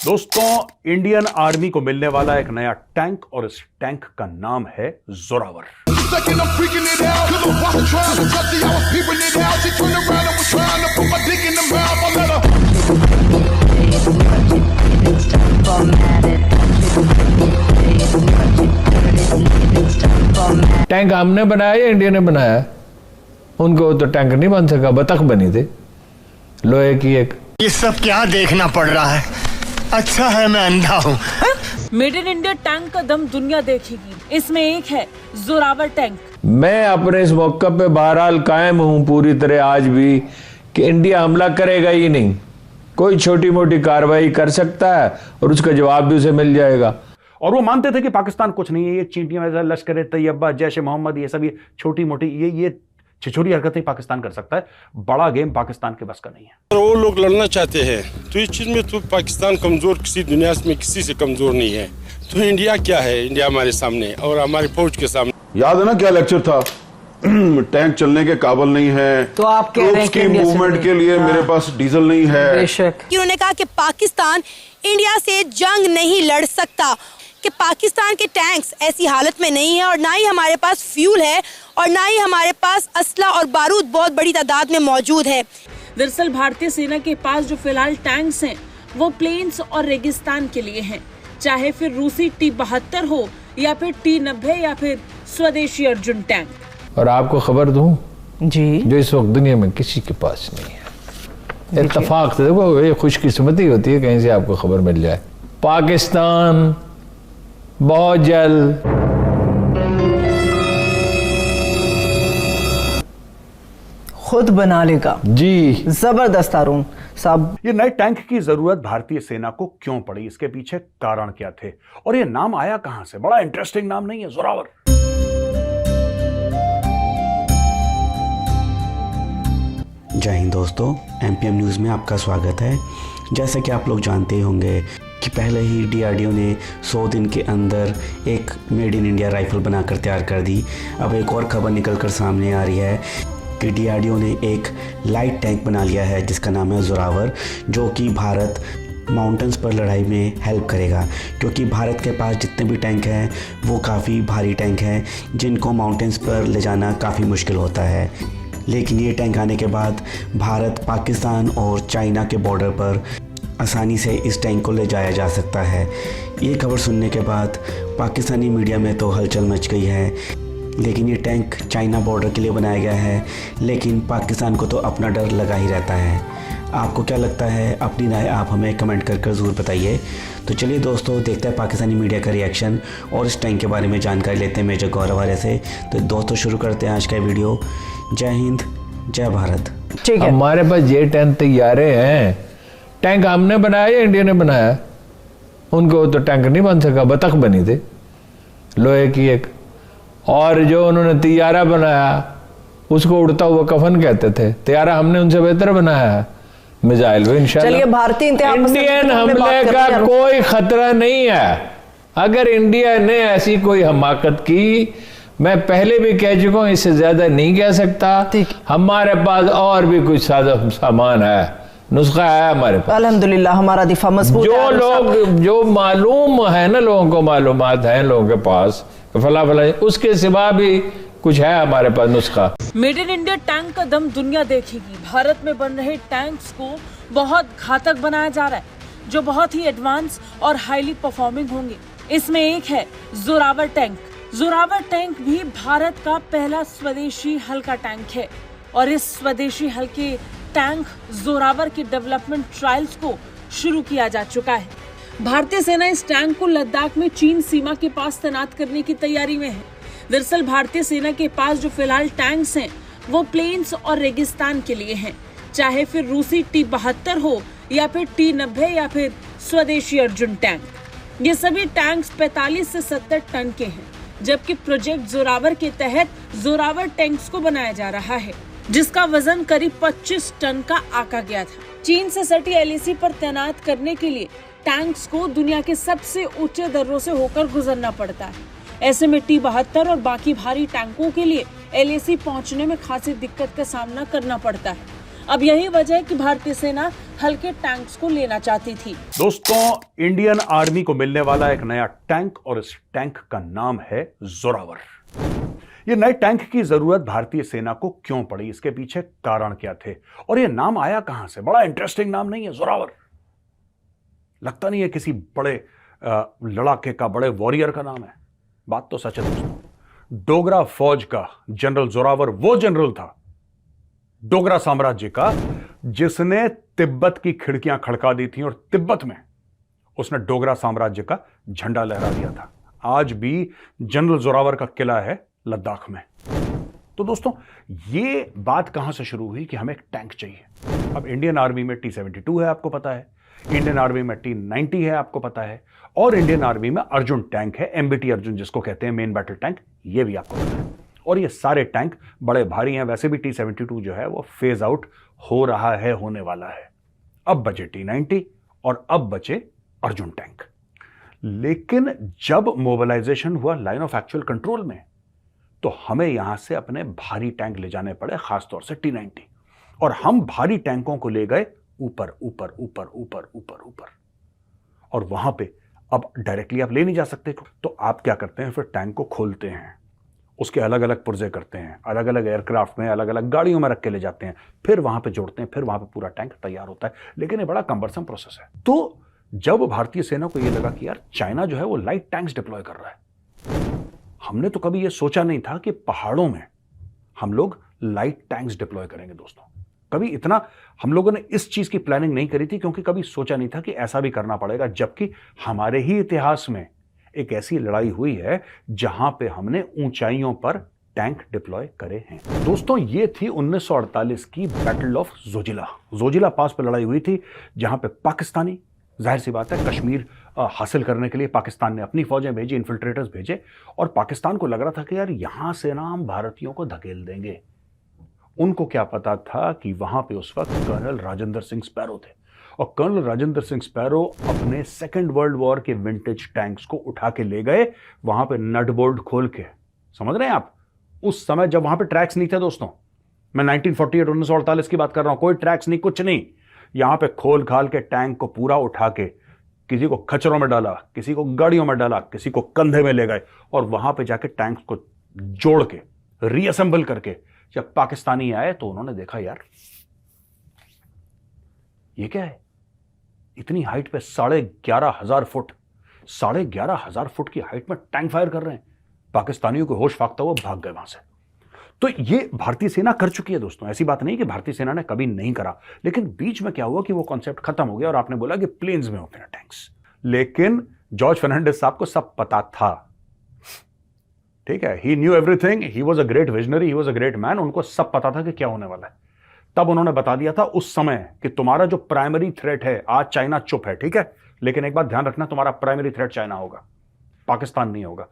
दोस्तों, Indian army को मिलने वाला एक नया टैंक और इस टैंक का नाम है जोरावर। टैंक हमने बनाया या इंडिया ने बनाया? उनको तो टैंक नहीं बन सका, बतख बनी थी लोहे की एक। ये सब क्या देखना पड़ रहा है? अच्छा है मैं अंधा हूँ। मेड इन इंडिया टैंक का दम दुनिया देखेगी। इसमें एक है जोरावर टैंक। मैं अपने इस मौका पे बहरहाल कायम हूँ पूरी तरह आज भी कि इंडिया हमला करेगा ही नहीं। कोई छोटी मोटी कार्रवाई कर सकता है और उसका जवाब भी उसे मिल जाएगा। और वो मानते थे कि पाकिस्तान कुछ नहीं है, ये चींटियां, लश्कर तैयबा, जैश ए मोहम्मद, ये सब ये छोटी मोटी ये छिछोरी हरकतें पाकिस्तान कर सकता है। बड़ा गेम पाकिस्तान के बस का नहीं है। वो लोग लड़ना चाहते हैं तो इस चीज में तो पाकिस्तान कमजोर किसी दुनिया में किसी से कमजोर नहीं है। तो इंडिया क्या है? इंडिया हमारे सामने और हमारी फौज के सामने। याद है ना क्या लेक्चर था? टैंक चलने के काबिल नहीं है, तो आप कह रहे हैं कि मूवमेंट के लिए मेरे पास डीजल नहीं है। बेशक उन्होंने कहा कि पाकिस्तान इंडिया से जंग नहीं लड़ सकता, कि पाकिस्तान के टैंक्स ऐसी हालत में नहीं है और ना ही हमारे पास फ्यूल है और ना ही हमारे पास असला और बारूद बहुत बड़ी तादाद में मौजूद है। दरअसल भारतीय सेना के पास जो फिलहाल टैंक्स हैं वो प्लेन्स और रेगिस्तान के लिए हैं, चाहे फिर रूसी T-72 हो या फिर T-90 या फिर स्वदेशी अर्जुन टैंक। और आपको खबर दूं जी, जो इस वक्त दुनिया में किसी के पास नहीं है। इत्तेफाक से देखो, ये खुशकिस्मती होती है कहीं से आपको खबर मिल जाए। पाकिस्तान बहुत जल्द खुद बना लेगा। जी जबरदस्त अरुण साहब। ये नए टैंक की जरूरत भारतीय सेना को क्यों पड़ी, इसके पीछे कारण क्या थे और ये नाम आया कहां से? बड़ा इंटरेस्टिंग नाम नहीं है जोरावर? जय हिंद दोस्तों, एमपीएम न्यूज़ में आपका स्वागत है। जैसा कि आप लोग जानते ही होंगे कि पहले ही डीआरडीओ ने 100 दिन के अंदर एक मेड इन इंडिया राइफल बनाकर तैयार कर दी। अब एक और खबर निकलकर सामने आ रही है कि डीआरडीओ ने एक लाइट टैंक बना लिया है जिसका नाम है जोरावर, जो कि भारत माउंटेन्स पर लड़ाई में हेल्प करेगा, क्योंकि भारत के पास जितने भी टैंक हैं वो काफ़ी भारी टैंक हैं जिनको माउंटेन्स पर ले जाना काफ़ी मुश्किल होता है। लेकिन ये टैंक आने के बाद भारत, पाकिस्तान और चाइना के बॉर्डर पर आसानी से इस टैंक को ले जाया जा सकता है। ये खबर सुनने के बाद पाकिस्तानी मीडिया में तो हलचल मच गई है। लेकिन ये टैंक चाइना बॉर्डर के लिए बनाया गया है, लेकिन पाकिस्तान को तो अपना डर लगा ही रहता है। आपको क्या लगता है? अपनी राय आप हमें कमेंट कर ज़रूर बताइए। तो चलिए दोस्तों, देखते हैं पाकिस्तानी मीडिया का रिएक्शन और इस टैंक के बारे में जानकारी लेते हैं मेजर गौरव आर्य से। तो दोस्तों शुरू करते हैं आज का वीडियो। जय हिंद, जय भारत। ठीक है, हमारे पास ये टैंक तैयारे हैं। टैंक हमने बनाया या इंडिया ने बनाया? उनको तो टैंक नहीं बन सका, बतख बनी थी लोहे की एक। और जो उन्होंने तैयारा बनाया उसको उड़ता हुआ कफन कहते थे। तैयारा हमने उनसे बेहतर बनाया है। मिसाइल भी इंशाल्लाह। चलिए, भारतीय इंडियन हमले का कोई खतरा नहीं है। अगर इंडिया ने ऐसी कोई हमाकत की, मैं पहले भी कह चुका हूं, इससे ज्यादा नहीं कह सकता। हमारे पास और भी कुछ सामान है, नुस्खा है हमारे पास। अल्हम्दुलिल्लाह हमारा दिफा मजबूत है। जो लोग जो मालूम है ना, लोगों को मालूमात है लोगों के पास फला फला, उसके सिवा भी कुछ है हमारे पास नुस्खा। मेड इन इंडिया टैंक का दम दुनिया देखेगी। भारत में बन रहे टैंक्स को बहुत घातक बनाया जा रहा है, जो बहुत ही एडवांस और हाईली परफॉर्मिंग होंगे। इसमें एक है जोरावर टैंक। जोरावर टैंक भी भारत का पहला स्वदेशी हल्का टैंक है और इस स्वदेशी हल्के टैंक जोरावर के डेवलपमेंट ट्रायल्स को शुरू किया जा चुका है। भारतीय सेना इस टैंक को लद्दाख में चीन सीमा के पास तैनात करने की तैयारी में है। दरअसल भारतीय सेना के पास जो फिलहाल टैंक्स हैं वो प्लेन्स और रेगिस्तान के लिए हैं, चाहे फिर रूसी T-72 हो या फिर T-90 या फिर स्वदेशी अर्जुन टैंक। ये सभी टैंक्स 45 से 70 टन के हैं, जबकि प्रोजेक्ट जोरावर के तहत जोरावर टैंक्स को बनाया जा रहा है, जिसका वजन करीब 25 टन का आका गया था। चीन से सटी LAC पर तैनात करने के लिए टैंक्स को दुनिया के सबसे ऊंचे दर्रों से होकर गुजरना पड़ता है। ऐसे में T-72 और बाकी भारी टैंकों के लिए LAC पहुंचने में खासी दिक्कत का सामना करना पड़ता है। अब यही वजह है कि भारतीय सेना हल्के टैंक्स को लेना चाहती थी। दोस्तों, इंडियन आर्मी को मिलने वाला एक नया टैंक, और इस टैंक का नाम है जोरावर। ये नए टैंक की जरूरत भारतीय सेना को क्यों पड़ी, इसके पीछे कारण क्या थे, और ये नाम आया कहां से? बड़ा इंटरेस्टिंग नाम नहीं है जोरावर? लगता नहीं है किसी बड़े लड़ाके का, बड़े वॉरियर का नाम है। बात तो सच है दोस्तों। डोगरा फौज का जनरल जोरावर वो जनरल था, डोगरा साम्राज्य का, जिसने तिब्बत की खिड़कियां खड़का दी थी, और तिब्बत में उसने डोगरा साम्राज्य का झंडा लहरा दिया था। आज भी जनरल जोरावर का किला है लद्दाख में। तो दोस्तों, ये बात कहां से शुरू हुई कि हमें एक टैंक चाहिए। अब इंडियन आर्मी में T-72 है, आपको पता है, इंडियन आर्मी में T-90 है, आपको पता है, और इंडियन आर्मी में अर्जुन टैंक है, MBT अर्जुन जिसको कहते हैं, मेन बैटल टैंक, ये भी आपको पता है। और ये सारे टैंक बड़े भारी हैं। वैसे भी T-72 जो है वो फेज आउट हो रहा है, होने वाला है। अब बचे T-90 और अब बचे अर्जुन टैंक। लेकिन जब मोबिलाइजेशन हुआ लाइन ऑफ एक्चुअल कंट्रोल में, तो हमें यहां से अपने भारी टैंक ले जाने पड़े, खासतौर से T-90। और हम भारी टैंकों को ले गए ऊपर ऊपर ऊपर ऊपर ऊपर ऊपर, और वहां पे अब डायरेक्टली आप ले नहीं जा सकते। तो आप क्या करते हैं, फिर टैंक को खोलते हैं, उसके अलग अलग पुर्जे करते हैं, अलग अलग एयरक्राफ्ट में, अलग अलग गाड़ियों में रख के ले जाते हैं, फिर वहां पे जोड़ते हैं, फिर वहां पे पूरा टैंक तैयार होता है। लेकिन ये बड़ा कंबरसम प्रोसेस है। तो जब भारतीय सेना को ये लगा कि यार चाइना जो है वो लाइट टैंक्स डिप्लॉय कर रहा है, हमने तो कभी ये सोचा नहीं था कि पहाड़ों में हम लोग लाइट टैंक्स डिप्लॉय करेंगे। दोस्तों, कभी इतना हम लोगों ने इस चीज की प्लानिंग नहीं करी थी, क्योंकि कभी सोचा नहीं था कि ऐसा भी करना पड़ेगा, जबकि हमारे ही इतिहास में एक ऐसी लड़ाई हुई है जहां पे हमने ऊंचाइयों पर टैंक डिप्लॉय करे हैं। दोस्तों, ये थी 1948 की बैटल ऑफ जोजिला। जोजिला पास पे लड़ाई हुई थी, जहां पे पाकिस्तानी, जाहिर सी बात है, कश्मीर हासिल करने के लिए पाकिस्तान ने अपनी फौजें भेजी, इन्फिल्ट्रेटर्स भेजे, और पाकिस्तान को लग रहा था कि यार यहां से ना हम भारतीयों को धकेल देंगे। उनको क्या पता था कि वहां पे उस वक्त कर्नल राजेंद्र सिंह स्पैरो थे, और कर्नल राजेंद्र सिंह स्पैरो अपने सेकेंड वर्ल्ड वॉर के विंटेज टैंक्स को उठा के ले गए वहां पे नट बोल्ट खोल के। समझ रहे हैं आप? उस समय जब वहां पे ट्रैक्स नहीं थे दोस्तों, मैं 1948 1948 की बात कर रहा हूं, कोई ट्रैक्स नहीं, कुछ नहीं। यहां पे खोल खाल के टैंक को पूरा उठा के किसी को खच्चरों में डाला, किसी को गाड़ियों में डाला, किसी को कंधे में ले गए, और वहां पे जाके टैंक्स को जोड़ के रीअसेंबल करके जब पाकिस्तानी आए तो उन्होंने देखा यार ये क्या है, इतनी हाइट पे 11,500 फुट, 11,500 फुट की हाइट में टैंक फायर कर रहे हैं। पाकिस्तानियों को होश फाकता हुआ भाग गए वहां से। तो ये भारतीय सेना कर चुकी है दोस्तों, ऐसी बात नहीं कि भारतीय सेना ने कभी नहीं करा। लेकिन बीच में क्या हुआ कि वो कॉन्सेप्ट खत्म हो गया और आपने बोला कि प्लेन्स में होते हैं टैंक्स। लेकिन जॉर्ज फर्नांडिस साहब को सब पता था, ठीक है, he knew everything, he was a great visionary, he was a great man. उनको सब पता था कि क्या होने वाला है। तब उन्होंने बता दिया था उस समय कि तुम्हारा जो प्राइमरी थ्रेट है, आज चाइना चुप है, ठीक है, लेकिन एक बात ध्यान रखना, तुम्हारा प्राइमरी थ्रेट चाइना होगा, पाकिस्तान नहीं होगा।